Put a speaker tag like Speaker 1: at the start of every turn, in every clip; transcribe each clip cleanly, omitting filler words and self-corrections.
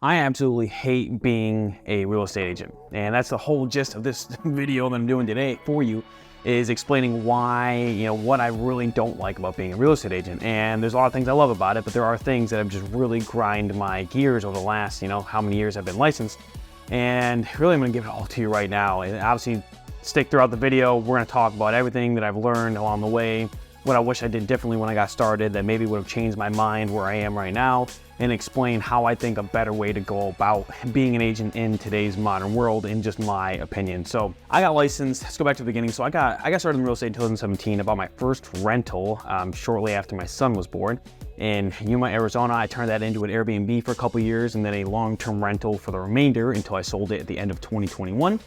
Speaker 1: I absolutely hate being a real estate agent, and that's the whole gist of this video that I'm doing today for you, is explaining why, what I really don't like about being a real estate agent. And there's a lot of things I love about it, but there are things that have just really grind my gears over the last, how many years I've been licensed. And really, I'm gonna give it all to you right now. And obviously, stick throughout the video. We're gonna talk about everything that I've learned along the way, what I wish I did differently when I got started that maybe would have changed my mind where I am right now, and explain how I think a better way to go about being an agent in today's modern world, in just my opinion. So I got licensed. Let's go back to the beginning. So I got started in real estate in 2017. I bought my first rental shortly after my son was born in Yuma, Arizona. I turned that into an Airbnb for a couple years, and then a long-term rental for the remainder until I sold it at the end of 2021.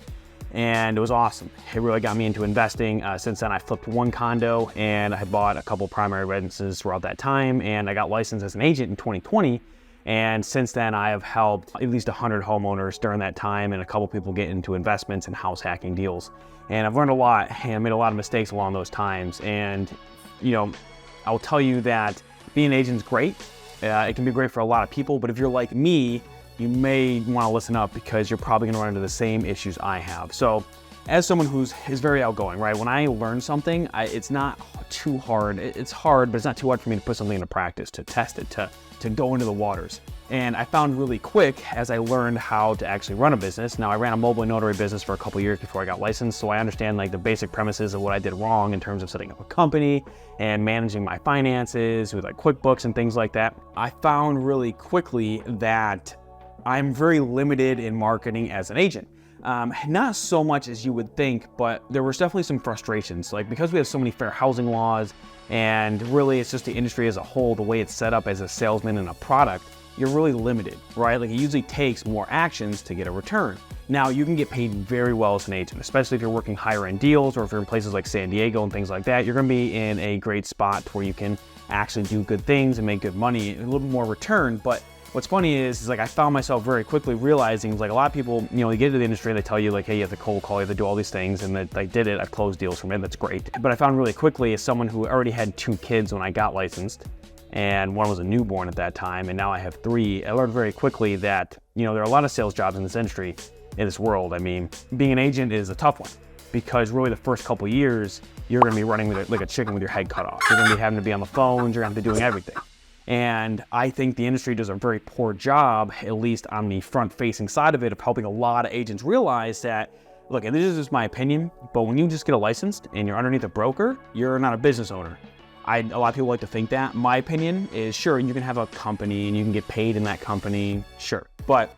Speaker 1: And it was awesome. It really got me into investing. Since then, I flipped one condo and I bought a couple primary residences throughout that time. And I got licensed as an agent in 2020. And since then, I have helped at least 100 homeowners during that time, and a couple people get into investments and house hacking deals. And I've learned a lot, and I made a lot of mistakes along those times. And, I'll tell you that being an agent is great. It can be great for a lot of people, but if you're like me, you may want to listen up, because you're probably going to run into the same issues I have. So as someone is very outgoing, right? When I learn something, it's not too hard. It's hard, but it's not too hard for me to put something into practice, to test it, to go into the waters. And I found really quick as I learned how to actually run a business. Now, I ran a mobile notary business for a couple years before I got licensed, so I understand the basic premises of what I did wrong in terms of setting up a company and managing my finances with QuickBooks and things like that. I found really quickly that I'm very limited in marketing as an agent. Not so much as you would think, but there was definitely some frustrations. Because we have so many fair housing laws, and really it's just the industry as a whole, the way it's set up as a salesman and a product, you're really limited, right? It usually takes more actions to get a return. Now, you can get paid very well as an agent, especially if you're working higher end deals, or if you're in places like San Diego and things like that. You're gonna be in a great spot where you can actually do good things and make good money, a little bit more return. But what's funny is I found myself very quickly realizing, a lot of people, they get into the industry and they tell you hey, you have to cold call, you have to do all these things, and that I did it, I've closed deals from it, that's great. But I found really quickly, as someone who already had 2 kids when I got licensed, and one was a newborn at that time, and now I have 3, I learned very quickly that, there are a lot of sales jobs in this industry, in this world. I mean, being an agent is a tough one, because really the first couple years, you're gonna be running like a chicken with your head cut off. You're gonna be having to be on the phones, you're gonna have to be doing everything. And I think the industry does a very poor job, at least on the front-facing side of it, of helping a lot of agents realize that, look, and this is just my opinion, but when you just get a licensed and you're underneath a broker, you're not a business owner. A lot of people like to think that. My opinion is, sure, you can have a company and you can get paid in that company, sure. But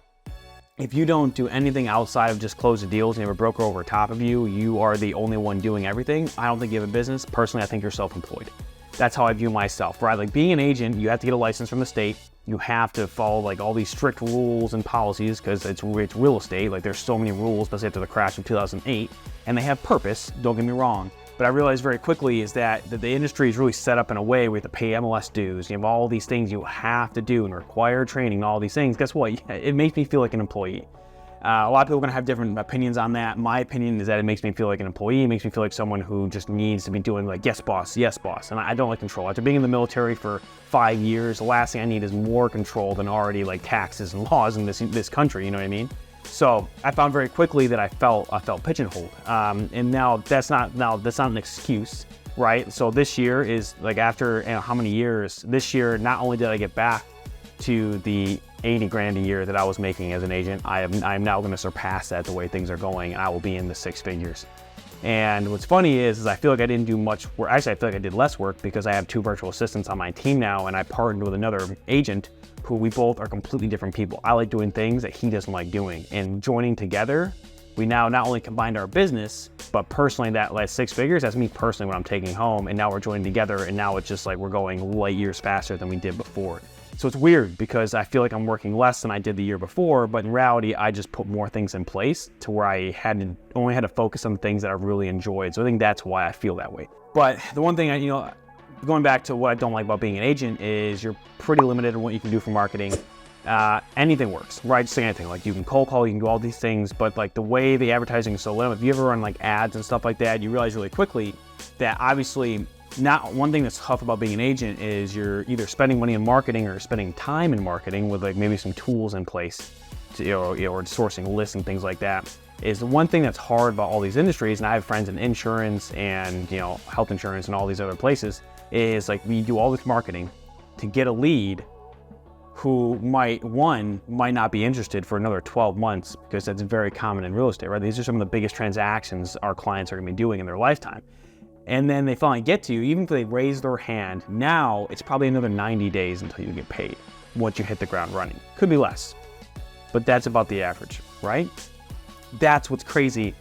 Speaker 1: if you don't do anything outside of just close the deals and you have a broker over top of you, you are the only one doing everything, I don't think you have a business. Personally, I think you're self-employed. That's how I view myself, right? Being an agent, you have to get a license from the state. You have to follow all these strict rules and policies, because it's real estate. There's so many rules, especially after the crash of 2008, and they have purpose, don't get me wrong. But I realized very quickly is that the industry is really set up in a way where you have to pay MLS dues. You have all these things you have to do and require training and all these things. Guess what? It makes me feel like an employee. A lot of people are gonna have different opinions on that. My opinion is that it makes me feel like an employee. It makes me feel like someone who just needs to be doing yes boss, yes boss. And I don't like control. After being in the military for 5 years, the last thing I need is more control than already taxes and laws in this country, you know what I mean? So I found very quickly that I felt pigeonholed. And now that's not an excuse, right? So this year is after how many years, this year, not only did I get back to the 80 grand a year that I was making as an agent, I'm now gonna surpass that the way things are going, and I will be in the 6 figures. And what's funny is I feel like I didn't do much work. Actually, I feel like I did less work, because I have 2 virtual assistants on my team now, and I partnered with another agent who we both are completely different people. I like doing things that he doesn't like doing, and joining together, we now not only combined our business, but personally that last 6 figures, that's me personally what I'm taking home, and now we're joining together, and now it's just we're going light years faster than we did before. So it's weird, because I feel like I'm working less than I did the year before, but in reality, I just put more things in place to where I only had to focus on things that I really enjoyed. So I think that's why I feel that way. But the one thing going back to what I don't like about being an agent is you're pretty limited in what you can do for marketing. Anything works, right? Just anything. You can cold call, you can do all these things, but the way the advertising is so limited, if you ever run ads and stuff like that, you realize really quickly that obviously Now, one thing that's tough about being an agent is you're either spending money in marketing or spending time in marketing with like maybe some tools in place to, or sourcing lists and things like that. Is the one thing that's hard about all these industries, and I have friends in insurance and health insurance and all these other places, is like we do all this marketing to get a lead who might not be interested for another 12 months, because that's very common in real estate, right? These are some of the biggest transactions our clients are gonna be doing in their lifetime. And then they finally get to you, even if they raise their hand, now it's probably another 90 days until you get paid once you hit the ground running. Could be less, but that's about the average, right? That's what's crazy.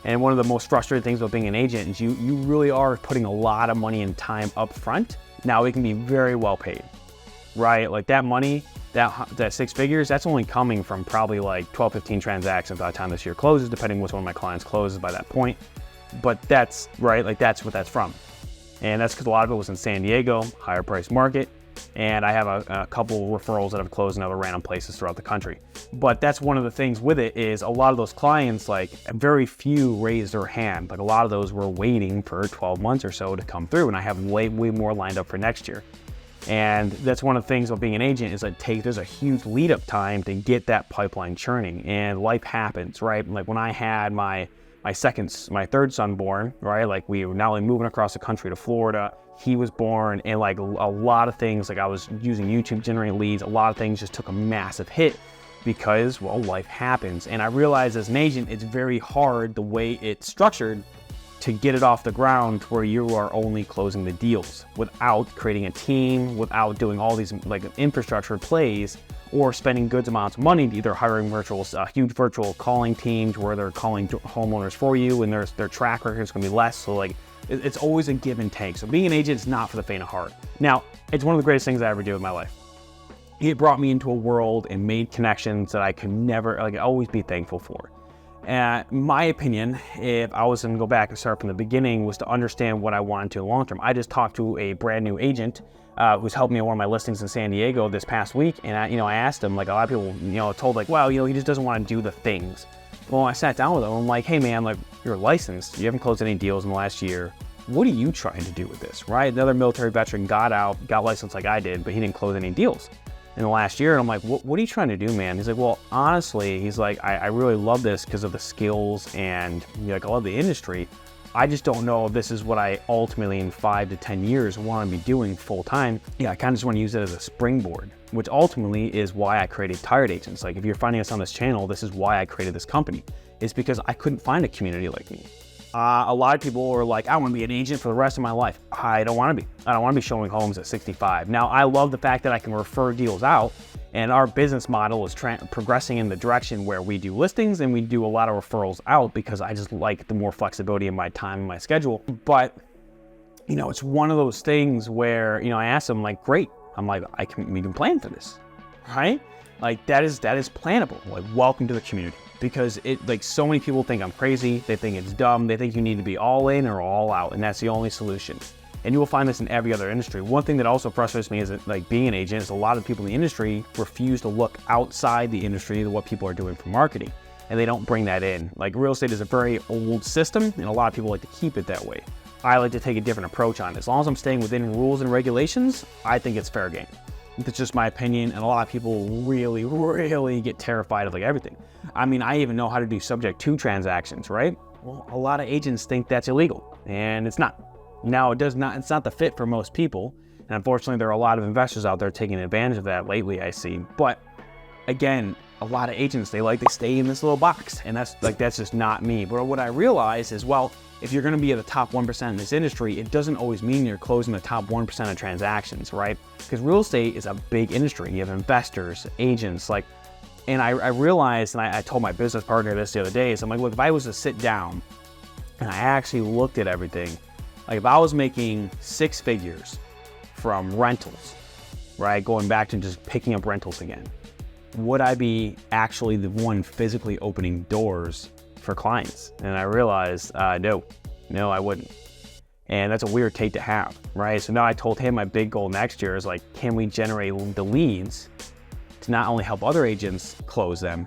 Speaker 1: And one of the most frustrating things about being an agent is you really are putting a lot of money and time up front. Now it can be very well paid, right? Like that money, that 6 figures, that's only coming from probably like 12, 15 transactions by the time this year closes, depending which one of my clients closes by that point. But that's right, like that's what that's from. And that's because a lot of it was in San Diego, higher price market. And I have a couple referrals that have closed in other random places throughout the country. But that's one of the things with it is a lot of those clients, like very few raised their hand. Like a lot of those were waiting for 12 months or so to come through. And I have way more lined up for next year. And that's one of the things about being an agent is that there's a huge lead up time to get that pipeline churning, and life happens, right? Like when I had my third son born, right? Like we were not only moving across the country to Florida, he was born, and like a lot of things, like I was using YouTube generating leads, a lot of things just took a massive hit because, well, life happens. And I realized as an agent, it's very hard the way it's structured to get it off the ground where you are only closing the deals without creating a team, without doing all these like infrastructure plays, or spending good amounts of money, either hiring huge virtual calling teams where they're calling homeowners for you, and their track record is gonna be less. So like, it's always a give and take. So being an agent is not for the faint of heart. Now, it's one of the greatest things I ever did with my life. It brought me into a world and made connections that I could never, always be thankful for. My opinion, if I was gonna go back and start from the beginning, was to understand what I wanted to long term. I just talked to a brand new agent who's helped me on one of my listings in San Diego this past week, and I asked him, like a lot of people, told like, well, he just doesn't want to do the things. Well, I sat down with him. I'm like, hey man, like you're licensed, you haven't closed any deals in the last year. What are you trying to do with this, right? Another military veteran got licensed like I did, but he didn't close any deals in the last year. And I'm like, what are you trying to do, man? He's like, well, honestly, he's like, I really love this because of the skills and I love the industry. I just don't know if this is what I ultimately in 5 to 10 years want to be doing full time. Yeah, I kind of just want to use it as a springboard, which ultimately is why I created Tired Agents. Like if you're finding us on this channel, this is why I created this company. It's because I couldn't find a community like me. A lot of people are like, I want to be an agent for the rest of my life. I don't want to be. I don't want to be showing homes at 65. Now, I love the fact that I can refer deals out, and our business model is progressing in the direction where we do listings and we do a lot of referrals out because I just like the more flexibility in my time and my schedule. But, it's one of those things where, I asked them, like, great. I'm like, we can plan for this, right? Like that is plannable. Like, welcome to the community. Because so many people think I'm crazy, they think it's dumb, they think you need to be all in or all out, and that's the only solution. And you will find this in every other industry. One thing that also frustrates me is that, like being an agent, is a lot of people in the industry refuse to look outside the industry to what people are doing for marketing, and they don't bring that in. Like real estate is a very old system, and a lot of people like to keep it that way. I like to take a different approach on it. As long as I'm staying within rules and regulations, I think it's fair game. That's just my opinion, and a lot of people really get terrified of everything. I mean, I even know how to do subject to transactions, right? Well, a lot of agents think that's illegal, and it's not. Now, it's not the fit for most people, and unfortunately, there are a lot of investors out there taking advantage of that lately, I see. But again, a lot of agents, they like to stay in this little box, and that's just not me. But what I realize is, well, if you're gonna be at the top 1% in this industry, it doesn't always mean you're closing the top 1% of transactions, right? Because real estate is a big industry. You have investors, agents, and I realized, and I told my business partner this the other day, is I'm like, look, if I was to sit down and I actually looked at everything, like if I was making 6 figures from rentals, right? Going back to just picking up rentals again, would I be actually the one physically opening doors for clients? And I realized, no, I wouldn't. And that's a weird take to have, right? So now I told him my big goal next year is can we generate the leads to not only help other agents close them,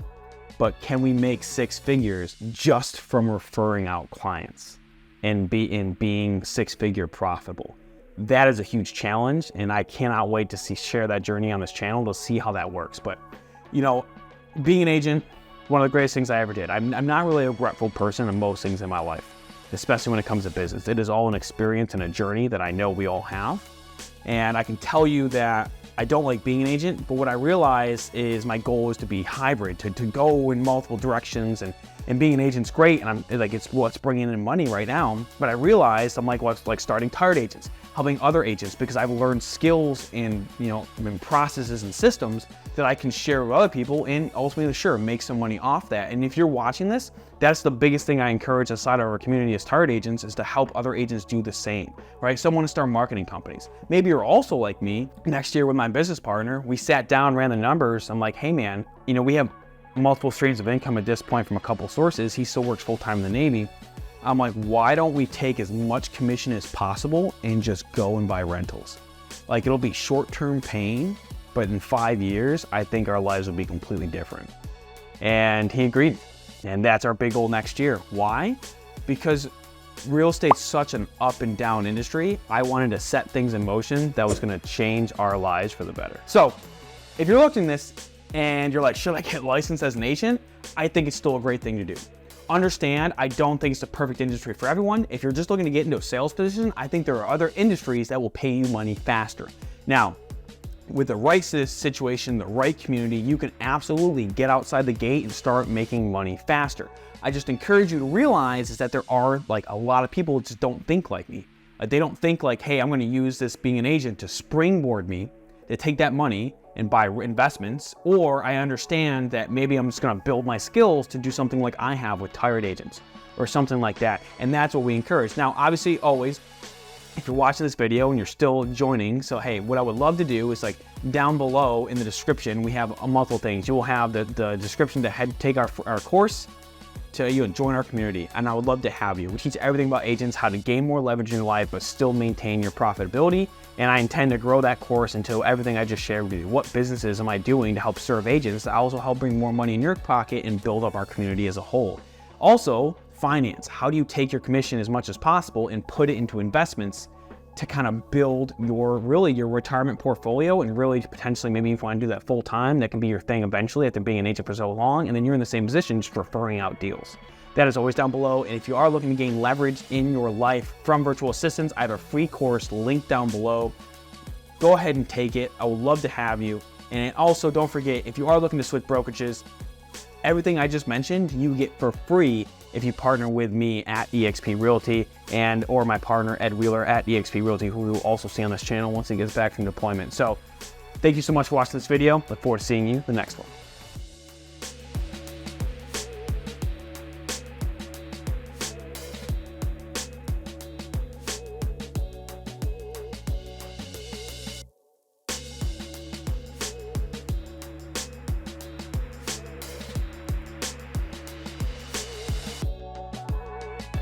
Speaker 1: but can we make 6 figures just from referring out clients and being 6-figure profitable? that is a huge challenge, and I cannot wait to share that journey on this channel to see how that works. But, you know, being an agent, one of the greatest things I ever did. I'm not really a regretful person in most things in my life, especially when it comes to business. It is all an experience and a journey that I know we all have. And I can tell you that I don't like being an agent, but what I realize is my goal is to be hybrid, to go in multiple directions, and being an agent's great, and I'm like, it's what's bringing in money right now. But I realized I'm like starting tired agents, helping other agents, because I've learned skills in, you know, in processes and systems that I can share with other people and ultimately, sure, make some money off that. And if you're watching this, that's the biggest thing I encourage inside of our community as tired agents, is to help other agents do the same, right? So I want to start marketing companies. Maybe you're also like me. Next year with my business partner, we sat down, ran the numbers. I'm like, hey man, you know, we have multiple streams of income at this point from a couple sources. He still works full-time in the Navy. I'm like, why don't we take as much commission as possible and just go and buy rentals? Like, it'll be short-term pain, but in 5 years, I think our lives will be completely different. And he agreed. And that's our big goal next year. Why? Because real estate's such an up and down industry. I wanted to set things in motion that was gonna change our lives for the better. So if you're looking at this and you're like, should I get licensed as an agent? I think it's still a great thing to do. Understand, I don't think it's the perfect industry for everyone. If you're just looking to get into a sales position, I think there are other industries that will pay you money faster. Now, with the right situation, the right community, you can absolutely get outside the gate and start making money faster. I just encourage you to realize is that there are like a lot of people that just don't think like me. They don't think like, hey, I'm gonna use this being an agent to springboard me, to take that money and buy investments, or I understand that maybe I'm just gonna build my skills to do something like I have with tired agents or something like that. And that's what we encourage. Now, obviously, always, if you're watching this video and you're still joining, so hey, what I would love to do is like down below in the description, we have multiple things. You will have the description to take our course, to join our community, and I would love to have you. We teach everything about agents, how to gain more leverage in your life, but still maintain your profitability. And I intend to grow that course into everything I just shared with you. What businesses am I doing to help serve agents that also help bring more money in your pocket and build up our community as a whole? Also, finance. How do you take your commission as much as possible and put it into investments to kind of build your retirement portfolio, and really potentially maybe if you want to do that full time, that can be your thing eventually after being an agent for so long, and then you're in the same position just referring out deals. That is always down below. And if you are looking to gain leverage in your life from virtual assistants, I have a free course linked down below. Go ahead and take it. I would love to have you. And also don't forget, if you are looking to switch brokerages, everything I just mentioned, you get for free if you partner with me at eXp Realty or my partner Ed Wheeler at eXp Realty, who we will also see on this channel once he gets back from deployment. So thank you so much for watching this video. Look forward to seeing you in the next one.